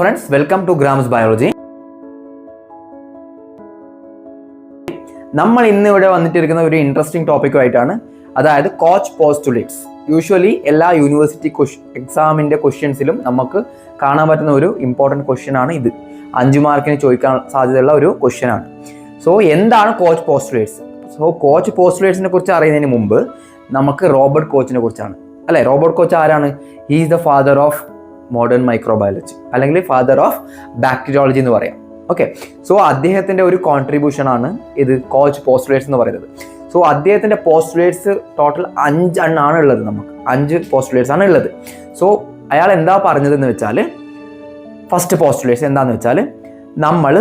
Friends, welcome to Grams Biology. നമ്മൾ ഇന്ന് ഇവിടെ വന്നിട്ടിരിക്കുന്ന ഒരു ഇൻട്രസ്റ്റിംഗ് ടോപ്പിക്കുമായിട്ടാണ്, അതായത് കോച്ച് പോസ്റ്റുലേറ്റ്സ്. യൂഷ്വലി എല്ലാ യൂണിവേഴ്സിറ്റി എക്സാമിൻ്റെ ക്വസ്റ്റ്യൻസിലും നമുക്ക് കാണാൻ പറ്റുന്ന ഒരു ഇമ്പോർട്ടൻറ്റ് ക്വസ്റ്റ്യൻ ആണ് ഇത്. 5 മാർക്കിന് ചോദിക്കാൻ സാധ്യതയുള്ള ഒരു ക്വസ്റ്റ്യൻ ആണ്. സോ എന്താണ് കോച്ച് പോസ്റ്റുലേറ്റ്സ്? സോ കോച്ച് പോസ്റ്റുലേറ്റ്സിനെ കുറിച്ച് അറിയുന്നതിന് മുമ്പ് നമുക്ക് റോബർട്ട് കോച്ചിനെ കുറിച്ചാണ്, അല്ലേ? റോബർട്ട് കോച്ച് ആരാണ്? He is the father of modern microbiology, അല്ലെങ്കിൽ ഫാദർ ഓഫ് ബാക്ടീരിയോളജി എന്ന് പറയാം. ഓക്കെ, സോ അദ്ദേഹത്തിൻ്റെ ഒരു കോൺട്രിബ്യൂഷൻ ആണ് ഇത് കോച്ച് പോസ്റ്റുലേറ്റ്സ് എന്ന് പറയുന്നത്. സോ അദ്ദേഹത്തിൻ്റെ പോസ്റ്റുലേറ്റ്സ് ടോട്ടൽ 5 എണ്ണമാണ് ഉള്ളത്. നമുക്ക് 5 പോസ്റ്റുലേറ്റ്സ് ആണ് ഉള്ളത്. സോ അയാൾ എന്താ പറഞ്ഞതെന്ന് വെച്ചാൽ, ഫസ്റ്റ് പോസ്റ്റുലേറ്റ്സ് എന്താണെന്ന് വെച്ചാൽ, നമ്മൾ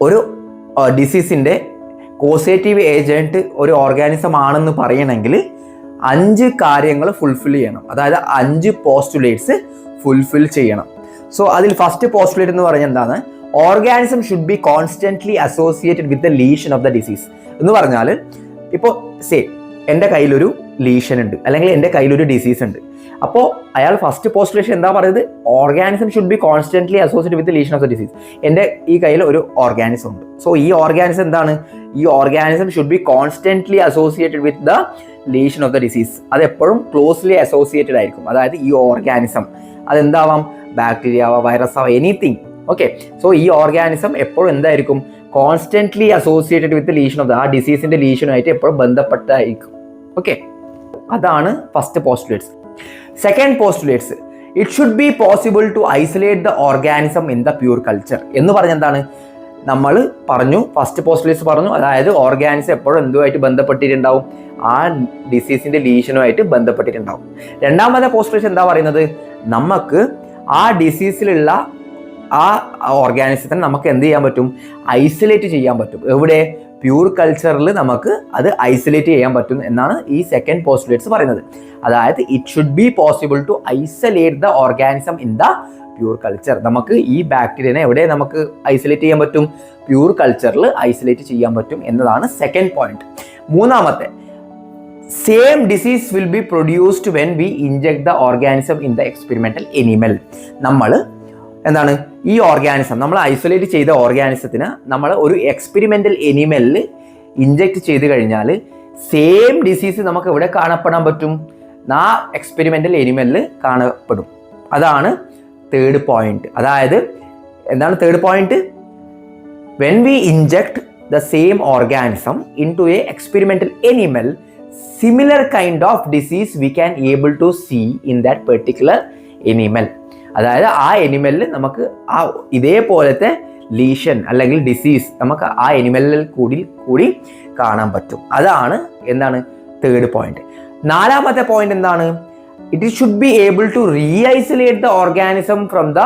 ഒരു ഡിസീസിൻ്റെ കോസേറ്റീവ് ഏജൻറ്റ് ഒരു ഓർഗാനിസം ആണെന്ന് പറയണമെങ്കിൽ 5 കാര്യങ്ങൾ ഫുൾഫിൽ ചെയ്യണം. അതായത് 5 പോസ്റ്റുലേറ്റ്സ് ഫുൾഫിൽ ചെയ്യണം. സോ അതിൽ ഫസ്റ്റ് പോസ്റ്റുലേറ്റ് എന്ന് പറഞ്ഞാൽ എന്താണ്? Organism should be constantly associated with the lesion of the disease എന്ന് പറഞ്ഞാൽ, ഇപ്പോൾ എൻ്റെ കയ്യിലൊരു ലീഷൻ ഉണ്ട്, അല്ലെങ്കിൽ എൻ്റെ കയ്യിലൊരു ഡിസീസ് ഉണ്ട്. അപ്പോൾ അയാൾ ഫസ്റ്റ് പോസ്റ്റുലേഷൻ എന്താ പറയുന്നത്? Organism should be constantly associated with lesion of the disease. എൻ്റെ ഈ കയ്യിൽ ഒരു ഓർഗാനിസം ഉണ്ട്. സോ ഈ ഓർഗാനിസം എന്താണ്? ഈ organism should be constantly associated with the lesion of the disease. അത് എപ്പോഴും ക്ലോസ്ലി അസോസിയേറ്റഡ് ആയിരിക്കും. അതായത് ഈ ഓർഗാനിസം അതെന്താവാം? ബാക്ടീരിയ ആവാം, വൈറസ് ആവാം, എനിത്തിങ്. ഓക്കെ, സോ ഈ ഓർഗാനിസം എപ്പോഴും എന്തായിരിക്കും? Constantly associated with lesion of the, ആ ഡിസീസിന്റെ ലീഷനുമായിട്ട് എപ്പോഴും ബന്ധപ്പെട്ടായിരിക്കും. ഓക്കെ, അതാണ് first postulates. Second postulates, it should be possible to isolate the organism in the pure culture എന്ന് പറഞ്ഞ എന്താണ്? നമ്മൾ പറഞ്ഞു, ഫസ്റ്റ് പോസ്റ്റുലേറ്റ്സ് പറഞ്ഞു, അതായത് ഓർഗാനിസം എപ്പോഴും എന്തുമായിട്ട് ബന്ധപ്പെട്ടിട്ടുണ്ടാവും? ആ ഡിസീസിന്റെ ലീഷനുമായിട്ട് ബന്ധപ്പെട്ടിട്ടുണ്ടാവും. രണ്ടാമത്തെ പോസ്റ്റുലേഷൻ എന്താ പറയുന്നത്? നമുക്ക് ആ ഡിസീസിലുള്ള ആ ഓർഗാനിസത്തിനെ നമുക്ക് എന്ത് ചെയ്യാൻ പറ്റും? ഐസൊലേറ്റ് ചെയ്യാൻ പറ്റും. എവിടെ? പ്യൂർ കൾച്ചറിൽ നമുക്ക് അത് ഐസൊലേറ്റ് ചെയ്യാൻ പറ്റും എന്നാണ് ഈ സെക്കൻഡ് പോസ്റ്റുലേറ്റ്സ് പറയുന്നത്. അതായത് it should be possible to isolate the organism in the pure culture. നമുക്ക് ഈ ബാക്ടീരിയനെ എവിടെ നമുക്ക് ഐസൊലേറ്റ് ചെയ്യാൻ പറ്റും? പ്യൂർ കൾച്ചറിൽ ഐസൊലേറ്റ് ചെയ്യാൻ പറ്റും എന്നതാണ് സെക്കൻഡ് പോയിന്റ്. മൂന്നാമത്തെ, same disease will be produced when we inject the organism in the experimental animal. നമ്മൾ എന്താണ് ഈ ഓർഗാനിസം, നമ്മൾ ഐസൊലേറ്റ് ചെയ്ത ഓർഗാനിസത്തിന് നമ്മൾ ഒരു എക്സ്പെരിമെന്റൽ എനിമലിൽ ഇൻജെക്ട് ചെയ്ത് കഴിഞ്ഞാൽ സെയിം ഡിസീസ് നമുക്ക് എവിടെ കാണപ്പെടാൻ പറ്റും? ആ എക്സ്പെരിമെന്റൽ എനിമലിൽ കാണപ്പെടും. അതാണ് തേർഡ് പോയിന്റ്. അതായത് എന്താണ് third point? When we inject the same organism into a experimental animal, similar kind of disease we can able to see in that particular animal. അതായത് ആ എനിമലിൽ നമുക്ക് ആ ഇതേപോലത്തെ ലീഷൻ അല്ലെങ്കിൽ ഡിസീസ് നമുക്ക് ആ എനിമലിൽ കൂടി കാണാൻ പറ്റും. അതാണ് എന്താണ് തേർഡ് പോയിന്റ്. നാലാമത്തെ പോയിന്റ് എന്താണ്? It should be able to reisolate the organism from the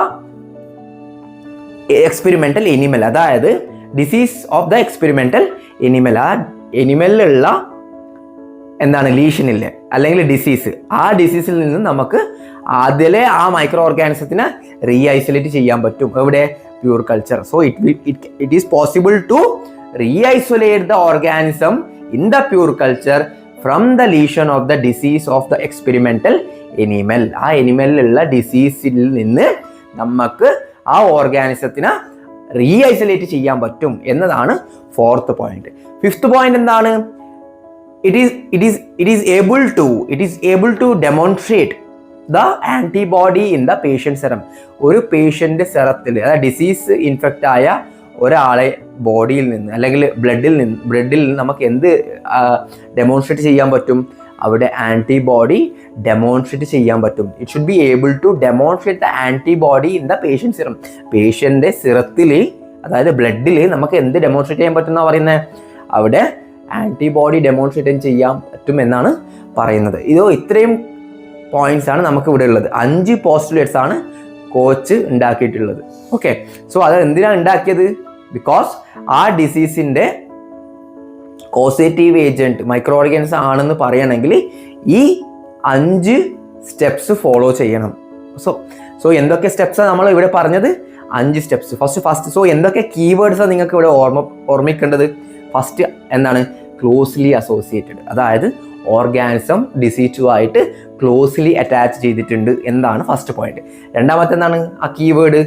experimental animal. അതായത് disease of the experimental animal, ആ എനിമലിലുള്ള എന്താണ് ലീഷനില്ലേ അല്ലെങ്കിൽ ഡിസീസ്, ആ ഡിസീസിൽ നിന്ന് നമുക്ക് അതിലെ ആ മൈക്രോ ഓർഗാനിസത്തിനെ റീഐസൊലേറ്റ് ചെയ്യാൻ പറ്റും. എവിടെ? Pure culture. So it is possible to reisolate the organism in the pure culture from the lesion of the disease of the experimental animal. ആ എനിമലിലുള്ള ഡിസീസിൽ നിന്ന് നമുക്ക് ആ ഓർഗാനിസത്തിനെ റീഐസൊലേറ്റ് ചെയ്യാൻ പറ്റും എന്നതാണ് ഫോർത്ത് പോയിന്റ്. ഫിഫ്ത്ത് പോയിന്റ് എന്താണ്? It is able to demonstrate the antibody in the patient serum. ഒരു പേഷ്യന്റ് സെറത്തിൽ, അതായത് ഡിസീസ് ഇൻഫെക്റ്റ് ആയ ഒരാളെ ബോഡിയിൽ നിന്ന് അല്ലെങ്കിൽ ബ്ലഡിൽ നിന്ന് നമുക്ക് എന്ത് ഡെമോൺസ്ട്രേറ്റ് ചെയ്യാൻ പറ്റും? അവിടെ ആൻറ്റിബോഡി ഡെമോൺസ്ട്രേറ്റ് ചെയ്യാൻ പറ്റും. It should be able to demonstrate the antibody in the patient serum. പേഷ്യന്റെ സിറത്തിൽ, അതായത് ബ്ലഡിൽ നമുക്ക് എന്ത് ഡെമോൺസ്ട്രേറ്റ് ചെയ്യാൻ പറ്റും എന്നാണ് പറയുന്നത്? അവിടെ ആൻറ്റിബോഡി ഡെമോൺസ്ട്രേറ്റ് ചെയ്യാൻ പറ്റും എന്നാണ് പറയുന്നത്. ഇത്രയും പോയിന്റ്സ് ആണ് നമുക്ക് ഇവിടെ ഉള്ളത്. 5 പോസ്റ്റുലേറ്റ്സ് ആണ് കോച്ച് ഉണ്ടാക്കിയിട്ടുള്ളത്. ഓക്കെ, സോ അത് എന്തിനാണ് ഉണ്ടാക്കിയത്? ബിക്കോസ് ആ ഡിസീസിന്റെ കോസേറ്റീവ് ഏജന്റ് മൈക്രോ ഓർഗാനിസം ആണെന്ന് പറയണമെങ്കിൽ ഈ 5 സ്റ്റെപ്സ് ഫോളോ ചെയ്യണം. സോ എന്തൊക്കെ സ്റ്റെപ്സാണ് നമ്മൾ ഇവിടെ പറഞ്ഞത്? 5 സ്റ്റെപ്സ്. ഫസ്റ്റ് സോ എന്തൊക്കെ കീവേഡ്സാണ് നിങ്ങൾക്ക് ഇവിടെ ഓർമ്മിക്കേണ്ടത്? ഫസ്റ്റ് എന്താണ്? Closely associated. അതായത് ഓർഗാനിസം ഡിസീസുമായിട്ട് ക്ലോസ്ലി അറ്റാച്ച് ചെയ്തിട്ടുണ്ട് എന്നതാണ് ഫസ്റ്റ് പോയിന്റ്. രണ്ടാമത്തെ എന്താണ് ആ കീവേഡ്?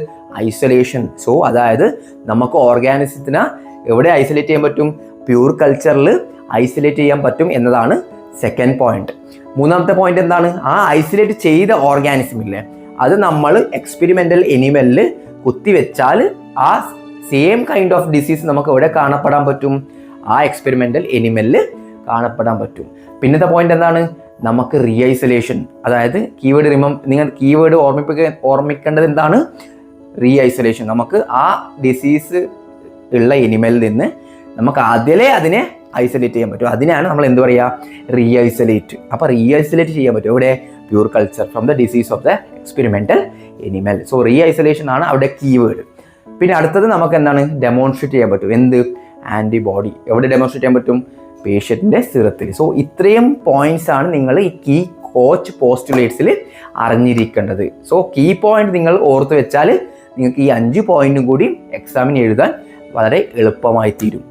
ഐസൊലേഷൻ. സോ അതായത് നമുക്ക് ഓർഗാനിസത്തിനെ എവിടെ ഐസൊലേറ്റ് ചെയ്യാൻ പറ്റും? പ്യൂർ കൾച്ചറിൽ ഐസൊലേറ്റ് ചെയ്യാൻ പറ്റും എന്നതാണ് സെക്കൻഡ് പോയിന്റ്. മൂന്നാമത്തെ പോയിന്റ് എന്താണ്? ആ ഐസൊലേറ്റ് ചെയ്ത ഓർഗാനിസം ഇല്ലേ, അത് നമ്മൾ എക്സ്പെരിമെന്റൽ എനിമലിൽ കുത്തിവെച്ചാൽ ആ സെയിം കൈൻഡ് ഓഫ് ഡിസീസ് നമുക്ക് എവിടെ കാണപ്പെടാൻ പറ്റും? ആ എക്സ്പെരിമെന്റൽ എനിമലിൽ കാണപ്പെടാൻ പറ്റും. പിന്നത്തെ പോയിന്റ് എന്താണ്? നമുക്ക് റീഐസൊലേഷൻ. അതായത് നിങ്ങൾ കീവേഡ് ഓർമ്മിക്കേണ്ടത് എന്താണ്? റീഐസൊലേഷൻ. നമുക്ക് ആ ഡിസീസ് ഉള്ള എനിമലിൽ നിന്ന് നമുക്ക് ആദ്യമേ അതിനെ ഐസൊലേറ്റ് ചെയ്യാൻ പറ്റും. അതിനാണ് നമ്മൾ എന്ത് പറയുക? റീഐസൊലേറ്റ്. അപ്പോൾ റീഐസൊലേറ്റ് ചെയ്യാൻ പറ്റും എവിടെ? Pure culture from the disease of the experimental animal. So reisolation ആണ് അവിടെ കീവേഡ്. പിന്നെ അടുത്തത് നമുക്ക് എന്താണ്? ഡെമോൺസ്ട്രേറ്റ് ചെയ്യാൻ പറ്റും. എന്ത്? ആൻറ്റിബോഡി. എവിടെ ഡെമോൺസ്ട്രേറ്റ് ചെയ്യാൻ പറ്റും? പേഷ്യൻറ്റിൻ്റെ സിറത്തിൽ. സോ ഇത്രയും പോയിന്റ്സ് ആണ് നിങ്ങൾ ഈ കീ കോച്ച് പോസ്റ്റുലേറ്റ്സിൽ അറിഞ്ഞിരിക്കേണ്ടത്. സോ കീ പോയിന്റ് നിങ്ങൾ ഓർത്ത് വെച്ചാൽ നിങ്ങൾക്ക് ഈ 5 പോയിന്റും കൂടി എക്സാമിന് എഴുതാൻ വളരെ എളുപ്പമായി തീരും.